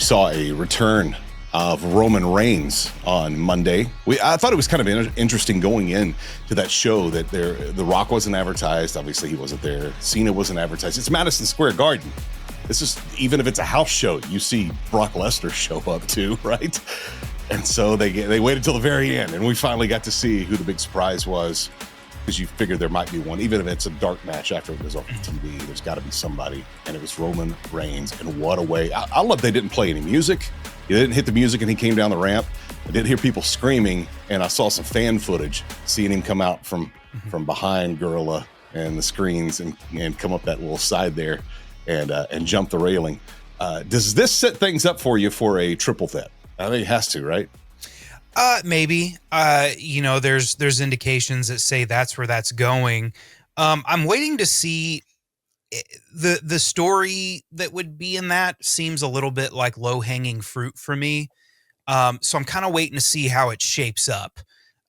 saw a return of Roman Reigns on Monday. I thought it was kind of interesting going in to that show that The Rock wasn't advertised. Obviously, he wasn't there. Cena wasn't advertised. It's Madison Square Garden. This is, even if it's a house show, you see Brock Lesnar show up too, right? And so they waited till the very end, and we finally got to see who the big surprise was, because you figured there might be one, even if it's a dark match after it goes off the TV. There's got to be somebody, and it was Roman Reigns. And what a way! I love they didn't play any music. He didn't hit the music, and he came down the ramp. I did hear people screaming, and I saw some fan footage, seeing him come out from behind Gorilla and the screens and come up that little side there and jump the railing. Does this set things up for you for a triple threat? I think it has to, right? Maybe. There's indications that say that's where that's going. I'm waiting to see. The story that would be in that seems a little bit like low-hanging fruit for me. So I'm kind of waiting to see how it shapes up.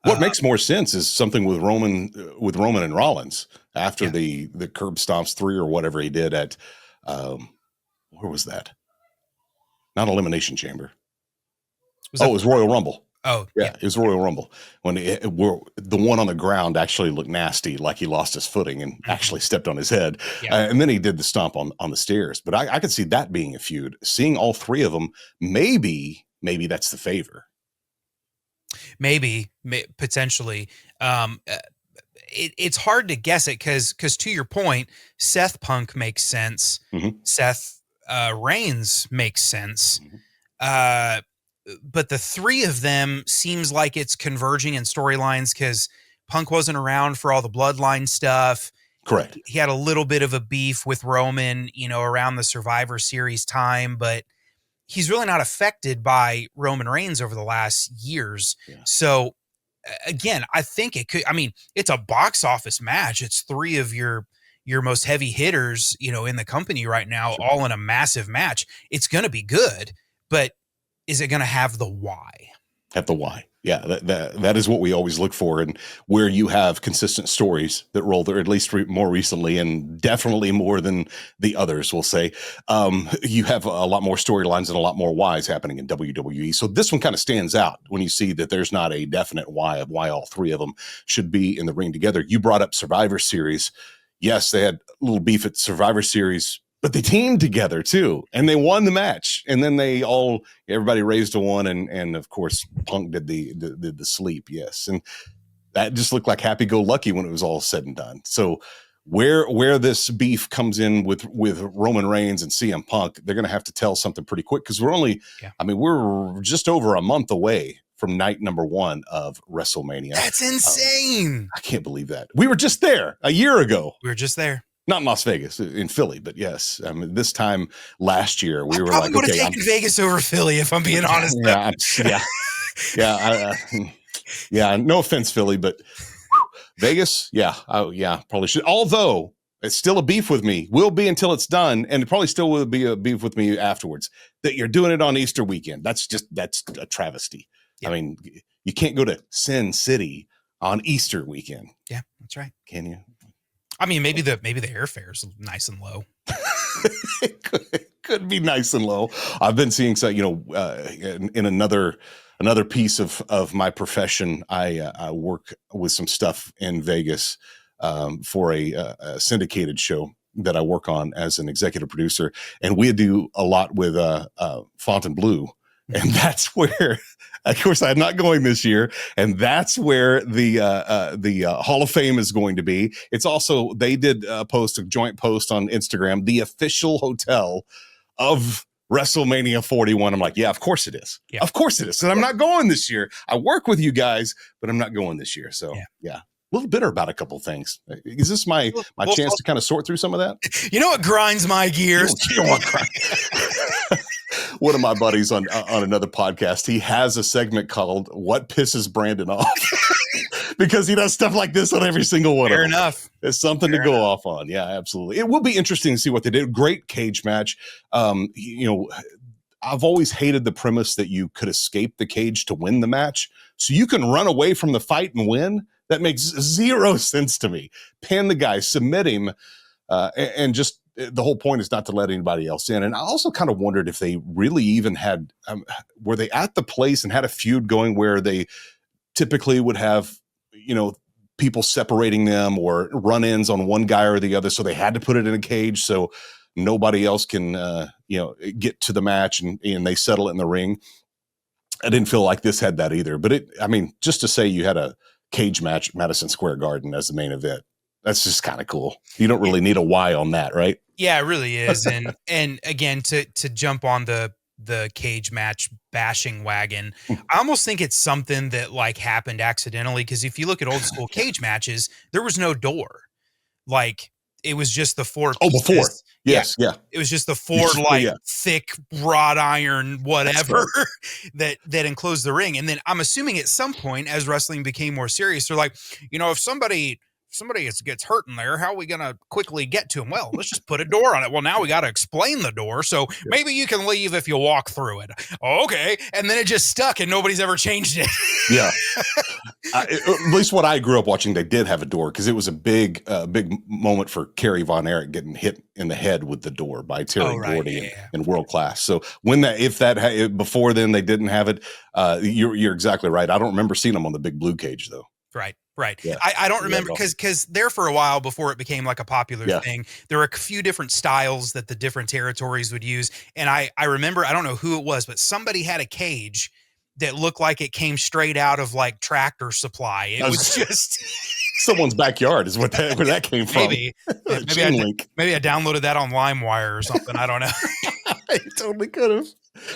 What makes more sense is something with Roman and Rollins after the curb stomps 3 or whatever he did at where was that? Not Elimination Chamber. It was Royal Rumble. Oh, yeah, it was Royal Rumble. When the one on the ground actually looked nasty, like he lost his footing and actually stepped on his head. Yeah. And then he did the stomp on the stairs. But I could see that being a feud. Seeing all three of them, maybe that's the favor. Maybe, potentially. It's hard to guess it because to your point, Seth Punk makes sense. Mm-hmm. Seth Reigns makes sense. Mm-hmm. But the three of them seems like it's converging in storylines because Punk wasn't around for all the bloodline stuff. Correct. He had a little bit of a beef with Roman, around the Survivor Series time, but he's really not affected by Roman Reigns over the last years. Yeah. So again, I think it could, it's a box office match. It's three of your most heavy hitters, in the company right now, sure, all in a massive match. It's going to be good, but is it going to have the why? Have the why. Yeah, that is what we always look for, and where you have consistent stories that roll there, at least more recently, and definitely more than the others, we'll say. You have a lot more storylines and a lot more whys happening in WWE. So this one kind of stands out when you see that there's not a definite why of why all three of them should be in the ring together. You brought up Survivor Series. Yes, they had a little beef at Survivor Series, but they teamed together too, and they won the match. And then everybody raised a one, and of course Punk did the sleep. Yes, and that just looked like happy-go-lucky when it was all said and done. So where this beef comes in with Roman Reigns and CM Punk, they're going to have to tell something pretty quick, because we're just over a month away from night number 1 of WrestleMania. That's insane. I can't believe that. We were just there a year ago. We were just there. Not in Las Vegas, in Philly, but yes. This time last year, we were like, I would have taken Vegas over Philly, if I'm being honest. Yeah. No offense, Philly, but Vegas, probably should. Although it's still a beef with me, will be until it's done, and it probably still will be a beef with me afterwards. That you're doing it on Easter weekend. That's a travesty. Yeah. You can't go to Sin City on Easter weekend. Yeah, that's right. Can you? Maybe the airfare is nice and low. it could be nice and low. I've been seeing in another piece of my profession, I work with some stuff in Vegas for a syndicated show that I work on as an executive producer, and we do a lot with Fontainebleau, and that's where. Of course, I'm not going this year, and that's where the Hall of Fame is going to be. It's also, they did a joint post on Instagram, the official hotel of WrestleMania 41. I'm like, yeah, of course it is. Yeah. Of course it is. And I'm not going this year. I work with you guys, but I'm not going this year. So yeah. A little bitter about a couple things. Is this my chance to kind of sort through some of that? You know what grinds my gears? One of my buddies on another podcast, he has a segment called "What Pisses Brandon Off," because he does stuff like this on every single one. Fair enough. It's something to go off on. Yeah, absolutely. It will be interesting to see what they did. Great cage match. I've always hated the premise that you could escape the cage to win the match, so you can run away from the fight and win. That makes zero sense to me. Pin the guy, submit him, and just the whole point is not to let anybody else in. And I also kind of wondered if they really even had, were they at the place and had a feud going where they typically would have, people separating them or run-ins on one guy or the other. So they had to put it in a cage so nobody else can, get to the match and they settle it in the ring. I didn't feel like this had that either, but just to say you had a cage match at Madison Square Garden as the main event, that's just kind of cool. You don't really need a why on that, right? Yeah, it really is. And again, to jump on the cage match bashing wagon, I almost think it's something that like happened accidentally. Cause if you look at old school cage matches, there was no door. Like it was just the four pieces. Before. Yes. Yeah. It was just the four thick wrought iron, whatever that enclosed the ring. And then I'm assuming at some point as wrestling became more serious, they're like, if somebody gets hurt in there, how are we going to quickly get to him? Well, let's just put a door on it. Well, now we got to explain the door. So maybe you can leave if you walk through it. Okay. And then it just stuck and nobody's ever changed it. Yeah. At least what I grew up watching, they did have a door because it was a big moment for Kerry Von Erich getting hit in the head with the door by Terry Gordy in World Class. So before then they didn't have it. You're exactly right. I don't remember seeing them on the big blue cage though. Right. Yeah. I don't remember because there for a while before it became like a popular thing, there were a few different styles that the different territories would use. And I remember, I don't know who it was, but somebody had a cage that looked like it came straight out of like Tractor Supply. It was just someone's backyard is where that came from. Maybe I downloaded that on LimeWire or something. I don't know. You totally could have.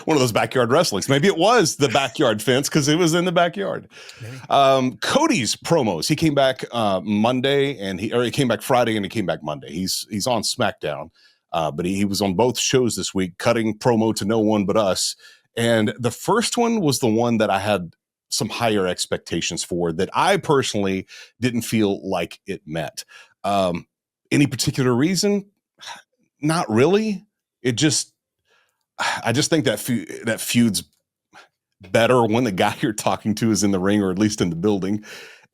One of those backyard wrestlings. Maybe it was the backyard fence because it was in the backyard. Cody's promos. He came back Monday and he came back Friday and he came back Monday. He's on SmackDown, but he was on both shows this week, cutting promo to no one but us. And the first one was the one that I had some higher expectations for that I personally didn't feel like it met. Any particular reason? Not really. I just think that feud's better when the guy you're talking to is in the ring or at least in the building.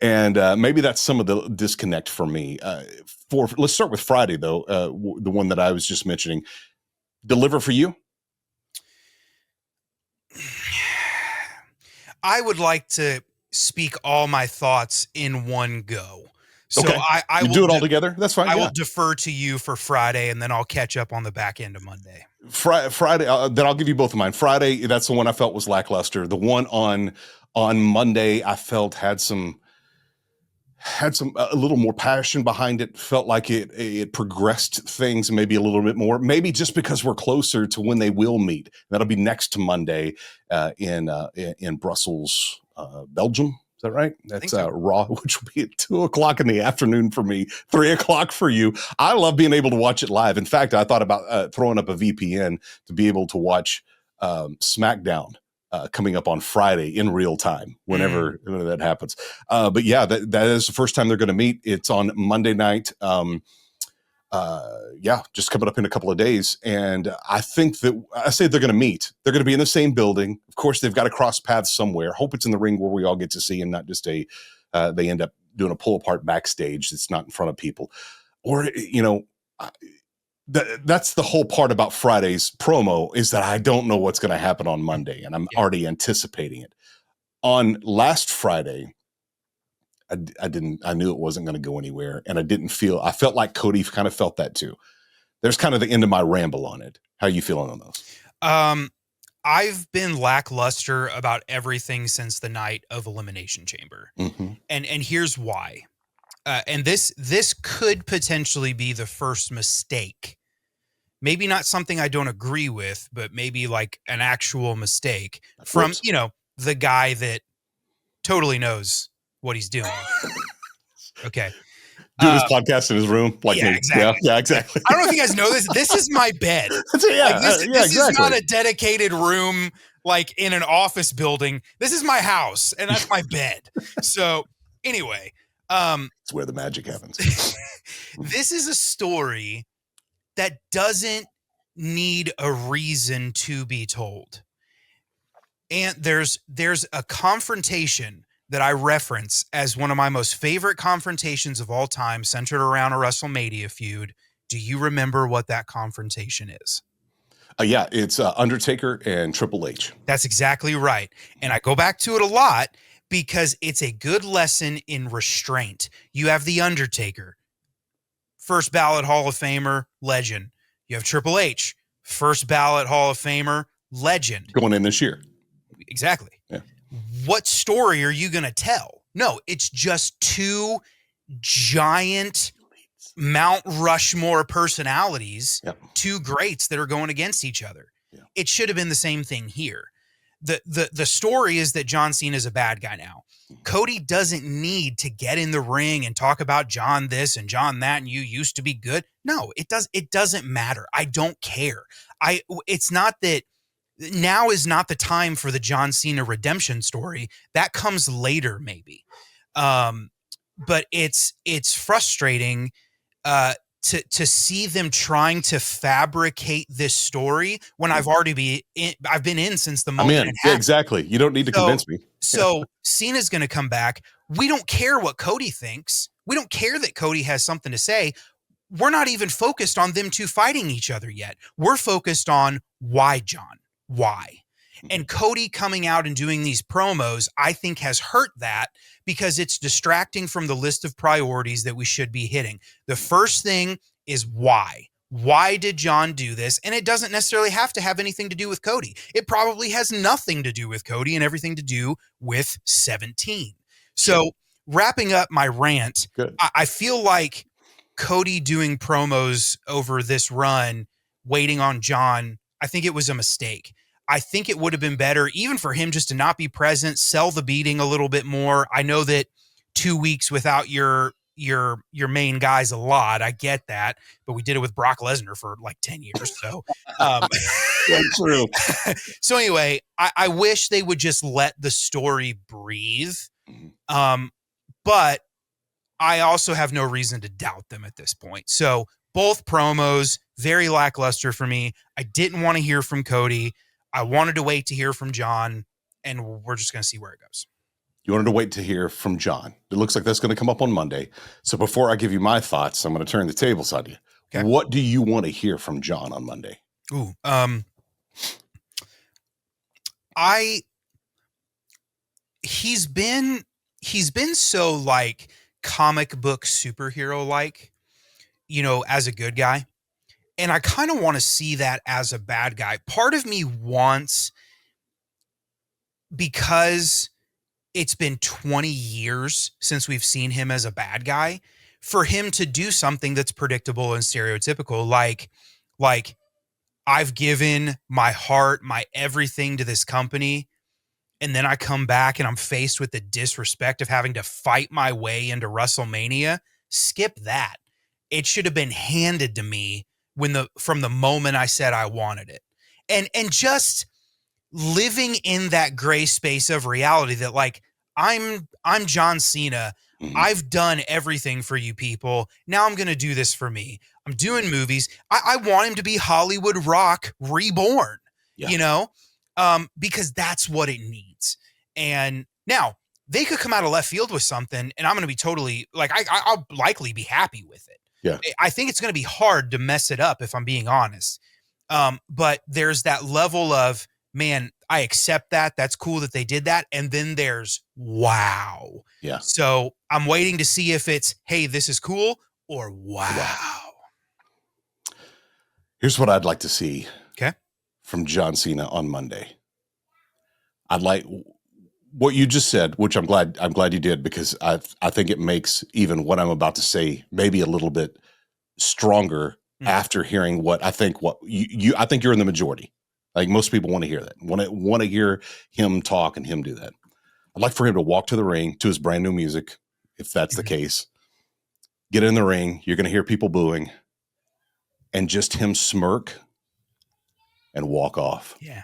And maybe that's some of the disconnect for me. Let's start with Friday, though, the one that I was just mentioning. Deliver for you? I would like to speak all my thoughts in one go. So okay. I will do it all together. That's fine. I will defer to you for Friday, and then I'll catch up on the back end of Monday. Friday, then I'll give you both of mine. Friday, that's the one I felt was lackluster. The one on Monday, I felt had a little more passion behind it. Felt like it progressed things maybe a little bit more. Maybe just because we're closer to when they will meet. That'll be next to Monday in Brussels, Belgium. Is that right? That's Raw, which will be at 2:00 in the afternoon for me, 3:00 for you. I love being able to watch it live. In fact, I thought about throwing up a VPN to be able to watch SmackDown coming up on Friday in real time, whenever that happens. But yeah, that is the first time they're going to meet. It's on Monday night. Just coming up in a couple of days. And I think that I say they're going to meet. They're going to be in the same building. Of course, they've got to cross paths somewhere. Hope it's in the ring where we all get to see and not just they end up doing a pull apart backstage that's not in front of people. Or, that's the whole part about Friday's promo is that I don't know what's going to happen on Monday, and I'm already anticipating it. On last Friday, I knew it wasn't going to go anywhere, and I felt like Cody kind of felt that too. There's kind of the end of my ramble on it. How are you feeling on those? I've been lackluster about everything since the night of Elimination Chamber. Mm-hmm. And here's why. And this could potentially be the first mistake. Maybe not something I don't agree with, but maybe like an actual mistake from, the guy that totally knows what he's doing. Okay. Doing his podcast in his room. Like me. Exactly. Yeah, exactly. I don't know if you guys know this. This is my bed. This exactly. is not a dedicated room like in an office building. This is my house, and that's my bed. So anyway. It's where the magic happens. This is a story that doesn't need a reason to be told. And there's a confrontation that I reference as one of my most favorite confrontations of all time, centered around a WrestleMania feud, Do you remember what that confrontation is? Yeah, it's Undertaker and Triple H. That's exactly right. And I go back to it a lot because it's a good lesson in restraint. You have The Undertaker, first ballot Hall of Famer, legend. You have Triple H, first ballot Hall of Famer, legend. Going in this year. Exactly. Yeah. What story are you going to tell? No, it's just two giant Mount Rushmore personalities, two greats that are going against each other. Yeah. It should have been the same thing here. The story is that John Cena is a bad guy now. Cody doesn't need to get in the ring and talk about John this and John that and you used to be good. No, it doesn't matter. I don't care. It's not that now is not the time for the John Cena redemption story. That comes later maybe. But it's frustrating to see them trying to fabricate this story when I've been in since the moment. I'm in. Yeah, exactly. You don't need to convince me. So Cena's going to come back. We don't care what Cody thinks. We don't care that Cody has something to say. We're not even focused on them two fighting each other yet. We're focused on why, John, why? And Cody coming out and doing these promos, I think has hurt that because it's distracting from the list of priorities that we should be hitting. The first thing is why. Why did John do this? And it doesn't necessarily have to have anything to do with Cody. It probably has nothing to do with Cody and everything to do with 17. So wrapping up my rant, I feel like Cody doing promos over this run, waiting on John, I think it was a mistake. I think it would have been better even for him just to not be present, sell the beating a little bit more. I know that 2 weeks without your main guy's a lot. I get that, but we did it with Brock Lesnar for like 10 years. So, That's true. So anyway, I wish they would just let the story breathe. But I also have no reason to doubt them at this point. So both promos, very lackluster for me. I didn't want to hear from Cody. I wanted to wait to hear from John, and we're just going to see where it goes. You wanted to wait to hear from John. It looks like that's going to come up on Monday. So before I give you my thoughts, I'm going to turn the tables on you. Okay. What do you want to hear from John on Monday? Ooh, he's been so like comic book superhero like, as a good guy. And I kind of want to see that as a bad guy. Part of me wants, because it's been 20 years since we've seen him as a bad guy, for him to do something that's predictable and stereotypical. Like I've given my heart, my everything to this company. And then I come back and I'm faced with the disrespect of having to fight my way into WrestleMania. Skip that. It should have been handed to me from the moment I said I wanted it. And just living in that gray space of reality that like, I'm John Cena. Mm-hmm. I've done everything for you people. Now I'm going to do this for me. I'm doing movies. I want him to be Hollywood Rock reborn, because that's what it needs. And now they could come out of left field with something and I'm going to be totally like, I'll likely be happy with it. Yeah. I think it's going to be hard to mess it up if I'm being honest. But there's that level of, man, I accept that. That's cool that they did that. And then there's wow. Yeah. So I'm waiting to see if it's, hey, this is cool or wow. Here's what I'd like to see. Okay. From John Cena on Monday. I'd like what you just said, which I'm glad you did, because I think it makes even what I'm about to say maybe a little bit stronger after hearing what I think I think you're in the majority. Like most people want to hear that. Want to hear him talk and him do that. I'd like for him to walk to the ring to his brand new music, if that's the case. Get in the ring, you're going to hear people booing, and just him smirk and walk off. Yeah.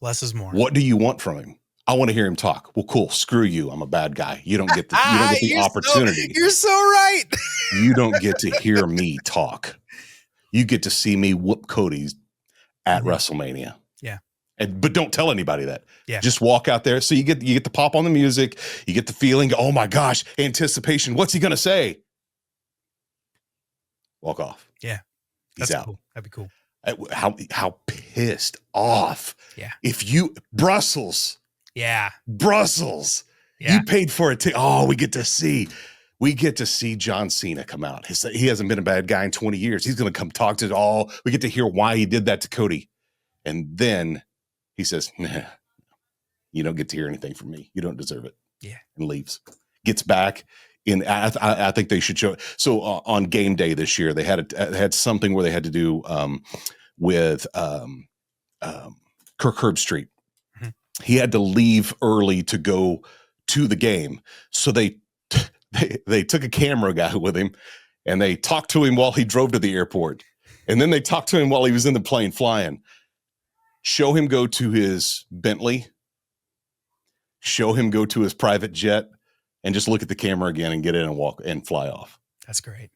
Less is more. What do you want from him? I want to hear him talk. Well, cool. Screw you. I'm a bad guy. You don't get the opportunity. You're so right. You don't get to hear me talk. You get to see me whoop Cody's at WrestleMania. Yeah. But don't tell anybody that. Yeah. Just walk out there. So you get the pop on the music. You get the feeling. Oh my gosh, anticipation. What's he going to say? walk off. Yeah. He's That's out. cool. That'd be cool. How pissed off. Yeah. If you Brussels, Yeah. you paid for it. We get to see John Cena come out. He hasn't been a bad guy in 20 years. He's going to come talk to all. We get to hear why he did that to Cody. And then he says, nah, you don't get to hear anything from me. You don't deserve it. Yeah. And leaves. Gets back. I think they should show. So on game day this year, they had something where they had to do with Kirk Herbstreit. Mm-hmm. He had to leave early to go to the game. So they took a camera guy with him and they talked to him while he drove to the airport. And then they talked to him while he was in the plane flying. Show him go to his Bentley. Show him go to his private jet. And just look at the camera again and get in and walk and fly off. That's great.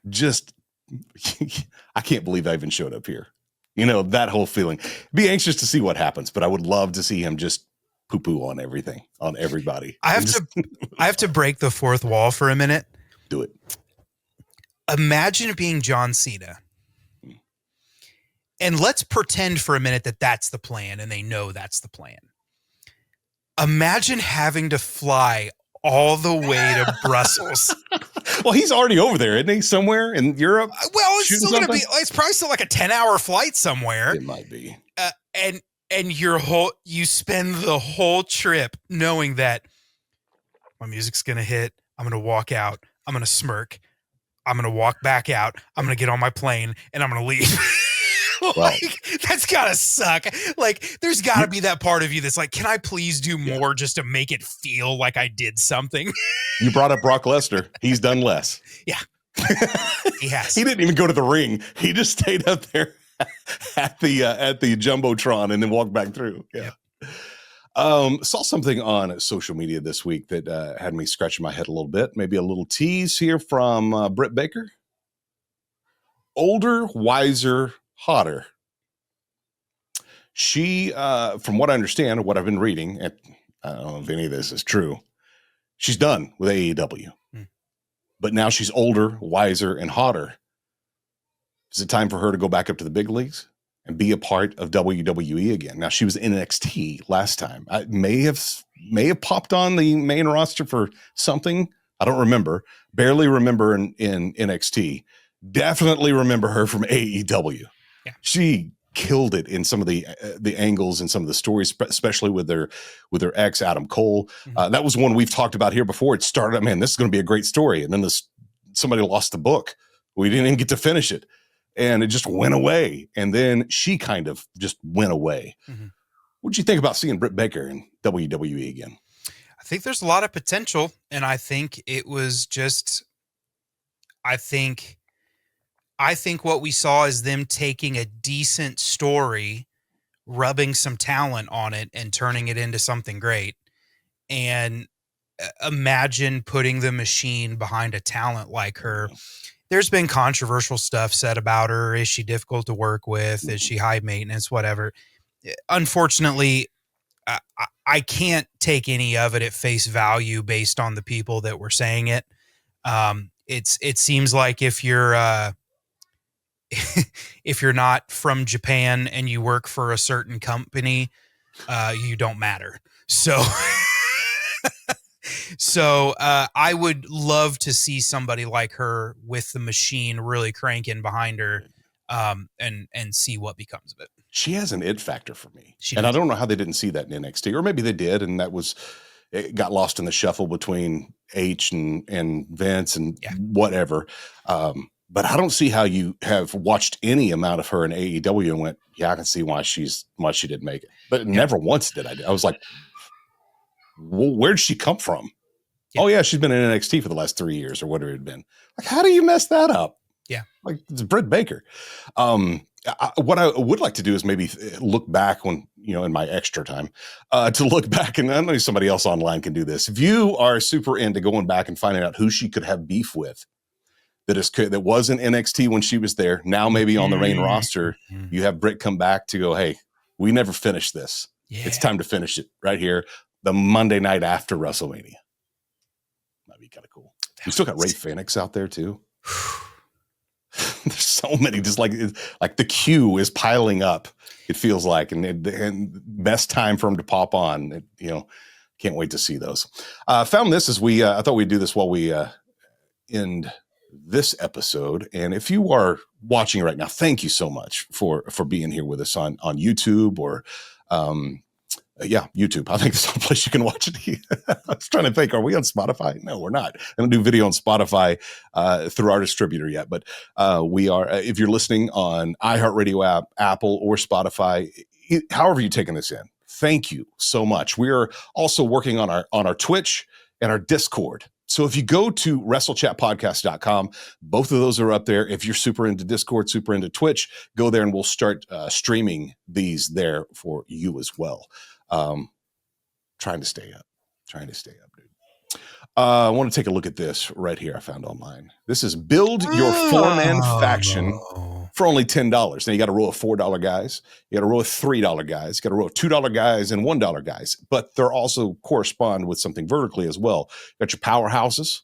I can't believe I even showed up here. That whole feeling. Be anxious to see what happens, but I would love to see him just poo-poo on everything, on everybody. I have to break the fourth wall for a minute. Do it. Imagine being John Cena. And let's pretend for a minute that that's the plan and they know that's the plan. Imagine having to fly all the way to Brussels. Well, he's already over there, isn't he? Somewhere in Europe? Well, it's probably still like a 10-hour flight somewhere. It might be. And you spend the whole trip knowing that my music's going to hit. I'm going to walk out. I'm going to smirk. I'm going to walk back out. I'm going to get on my plane and I'm going to leave. That's gotta suck. There's gotta be that part of you that's like, can I please do more just to make it feel like I did something? You brought up Brock Lesnar. He's done less. Yeah. He has. He didn't even go to the ring. He just stayed up there at the Jumbotron and then walked back through. Yeah. Saw something on social media this week that had me scratching my head a little bit. Maybe a little tease here from Britt Baker. Older, wiser, hotter. She, from what I understand, what I've been reading, and I don't know if any of this is true, she's done with AEW. But now she's older, wiser, and hotter. Is it time for her to go back up to the big leagues and be a part of WWE again? Now, she was in NXT last time. I may have popped on the main roster for something. I don't remember. Barely remember in NXT. Definitely remember her from AEW. Yeah. She killed it in some of the angles and some of the stories, especially with their ex Adam Cole. Mm-hmm. That was one we've talked about here before. It started, man, this is going to be a great story, and then somebody lost the book. We didn't even get to finish it, and it just went away. And then she kind of just went away. Mm-hmm. What did you think about seeing Britt Baker in WWE again? I think there's a lot of potential, and I think it was just, I think what we saw is them taking a decent story, rubbing some talent on it, and turning it into something great. And imagine putting the machine behind a talent like her. There's been controversial stuff said about her. Is she difficult to work with? Is she high maintenance? Whatever. Unfortunately, I can't take any of it at face value based on the people that were saying it. It seems like if you're not from Japan and you work for a certain company, you don't matter. So I would love to see somebody like her with the machine really cranking behind her, and see what becomes of it. She has an it factor for me. I don't know how they didn't see that in NXT, or maybe they did, and it got lost in the shuffle between H and Vince and whatever. But I don't see how you have watched any amount of her in AEW and went, yeah, I can see why she didn't make it. But never once did I was like, well, where'd she come from? Yeah. Oh yeah, she's been in NXT for the last 3 years or whatever it had been. Like, how do you mess that up? Yeah. Like, it's Britt Baker. What I would like to do is maybe look back when, in my extra time, to look back, and I know somebody else online can do this. If you are super into going back and finding out who she could have beef with, that was in NXT when she was there, now maybe on the main roster, you have Britt come back to go, hey, we never finished this. Yeah. It's time to finish it right here, the Monday night after WrestleMania. That'd be kind of cool. We still got Ray Phoenix out there too. There's so many, just like the queue is piling up. It feels like, and best time for them to pop on. Can't wait to see those. Found this as I thought we'd do this while we end this episode. And if you are watching right now, thank you so much for being here with us on YouTube or YouTube. I think there's some place you can watch it. I was trying to think, are we on Spotify? No, we're not. I don't do video on Spotify through our distributor yet, but we are. If you're listening on iHeartRadio app, Apple, or Spotify, however you're taking this in, thank you so much. We are also working on our Twitch and our Discord. So if you go to WrestleChatPodcast.com, both of those are up there. If you're super into Discord, super into Twitch, go there and we'll start streaming these there for you as well. Trying to stay up, dude. I want to take a look at this right here. I found online. This is build your 4-man faction for only $10. Now you got a row of $4 guys, you got a row of $3 guys, you got a row of $2 guys and $1 guys, but they're also correspond with something vertically as well. You got your powerhouses,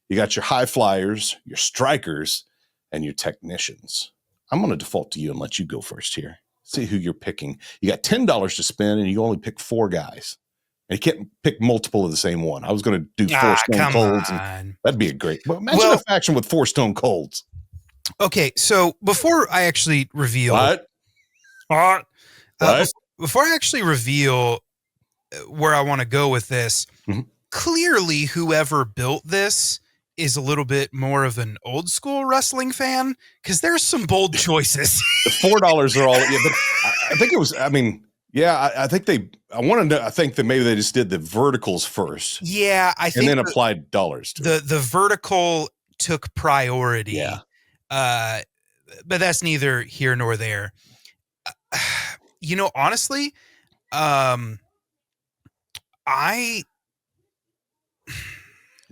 you got your high flyers, your strikers, and your technicians. I'm going to default to you and let you go first here. See who you're picking. You got $10 to spend, and you only pick 4 guys. And you can't pick multiple of the same one. I was going to do 4 Stone Colds. And that'd be a great. Well, imagine a faction with 4 Stone Colds. Okay, so before I actually reveal before I actually reveal where I want to go with this, clearly whoever built this is a little bit more of an old school wrestling fan, because there's some bold choices. The $4 are all, but I think it was, I think that maybe they just did the verticals first. Yeah, I think. And then applied dollars to it. The vertical took priority. Yeah. But that's neither here nor there. Honestly,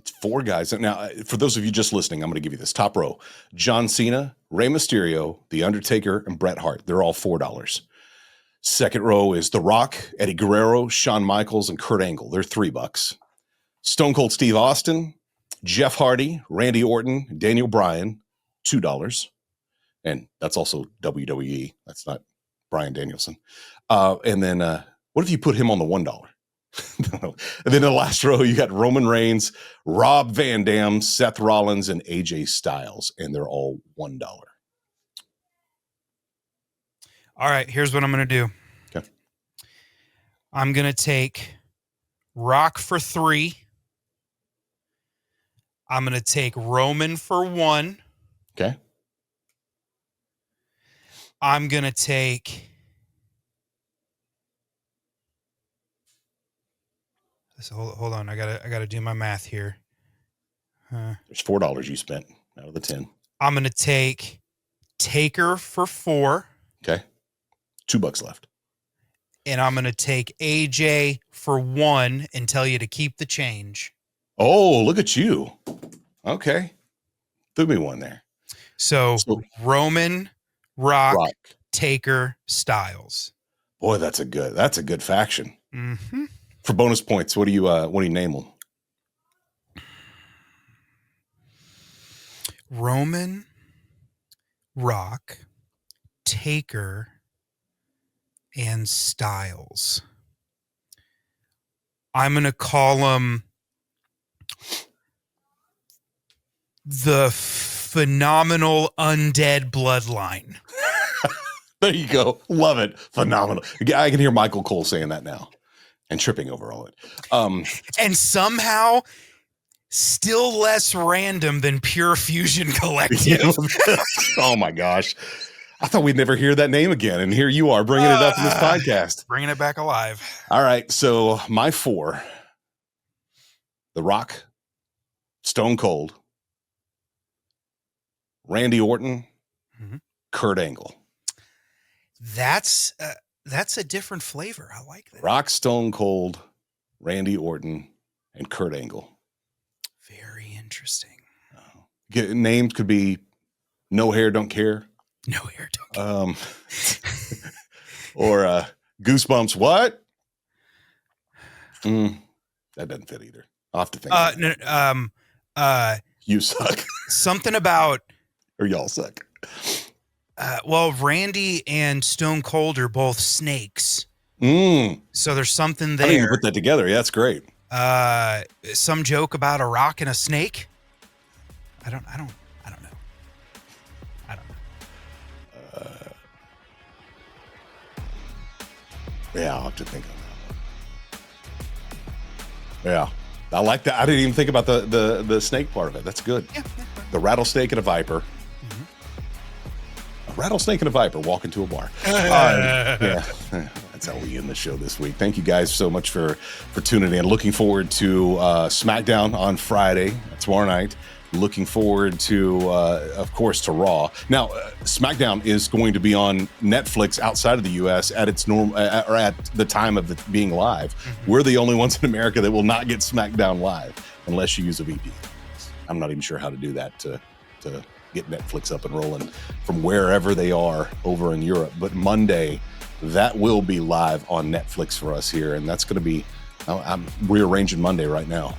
it's 4 guys. Now, for those of you just listening, I'm going to give you this. Top row: John Cena, Rey Mysterio, The Undertaker, and Bret Hart. They're all $4. Second row is The Rock, Eddie Guerrero, Shawn Michaels, and Kurt Angle. They're $3. Stone Cold Steve Austin, Jeff Hardy, Randy Orton, Daniel Bryan, $2. And that's also WWE. That's not Bryan Danielson. And then what if you put him on the $1? And then in the last row, you got Roman Reigns, Rob Van Dam, Seth Rollins, and AJ Styles. And they're all $1. All right, here's what I'm going to do. Okay. I'm going to take Rock for 3. I'm going to take Roman for 1. Okay. I'm going to take... Hold on. I gotta do my math here. There's $4 you spent out of the 10. I'm going to take Taker for 4. Okay. $2 left. And I'm going to take AJ for 1 and tell you to keep the change. Oh, look at you. Okay. Threw me one there. So Roman, Rock, Taker, Styles. Boy, that's a good faction. Mm-hmm. For bonus points, what do you name them? Roman, Rock, Taker, and Styles. I'm going to call them the Phenomenal Undead Bloodline. There you go. Love it. Phenomenal. I can hear Michael Cole saying that now and tripping over all it. And somehow still less random than Pure Fusion Collective. Oh my gosh. I thought we'd never hear that name again. And here you are bringing it up in this podcast. Bringing it back alive. All right. So my 4, The Rock, Stone Cold, Randy Orton, Kurt Angle. That's a different flavor. I like that. Rock, Stone Cold, Randy Orton, and Kurt Angle. Very interesting. Names could be No Hair, Don't Care. No Hair, Don't Care. Or Goosebumps, what? That doesn't fit either. I'll have to think. You You suck. Something about... Or y'all suck. Well, Randy and Stone Cold are both snakes. So there's something there. I didn't even put that together. Yeah, that's great. Some joke about a rock and a snake. I don't know. Yeah, I'll have to think on that one. Yeah, I like that. I didn't even think about the snake part of it. That's good. Yeah. The rattlesnake and a viper. A rattlesnake and a viper walk into a bar. Yeah, that's how we end the show this week. Thank you guys so much for tuning in. Looking forward to SmackDown on Friday, tomorrow night. Looking forward to, of course, to Raw. Now, SmackDown is going to be on Netflix outside of the U.S. at its or at the time of it being live. We're the only ones in America that will not get SmackDown live unless you use a VPN. I'm not even sure how to do that to get Netflix up and rolling from wherever they are over in Europe. But Monday, that will be live on Netflix for us here, and that's going to be. I'm rearranging Monday right now.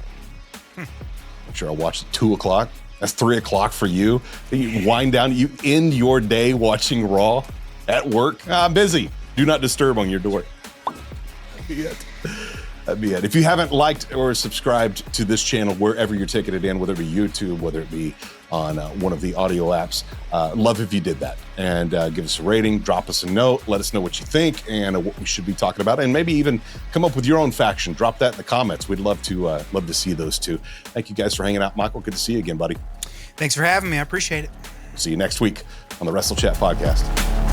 I'm sure I'll watch at 2 o'clock. That's 3 o'clock for you. You wind down. You end your day watching Raw at work. I'm busy. Do not disturb on your door. That'd be it. That'd be it. If you haven't liked or subscribed to this channel, wherever you're taking it in, whether it be YouTube, whether it be on one of the audio apps, love if you did that. And give us a rating, drop us a note, let us know what you think and what we should be talking about, and maybe even come up with your own faction. Drop that in the comments. We'd love to see those too. Thank you guys for hanging out. Michael, good to see you again, buddy. Thanks for having me. I appreciate it. See you next week on the Wrestle Chat podcast.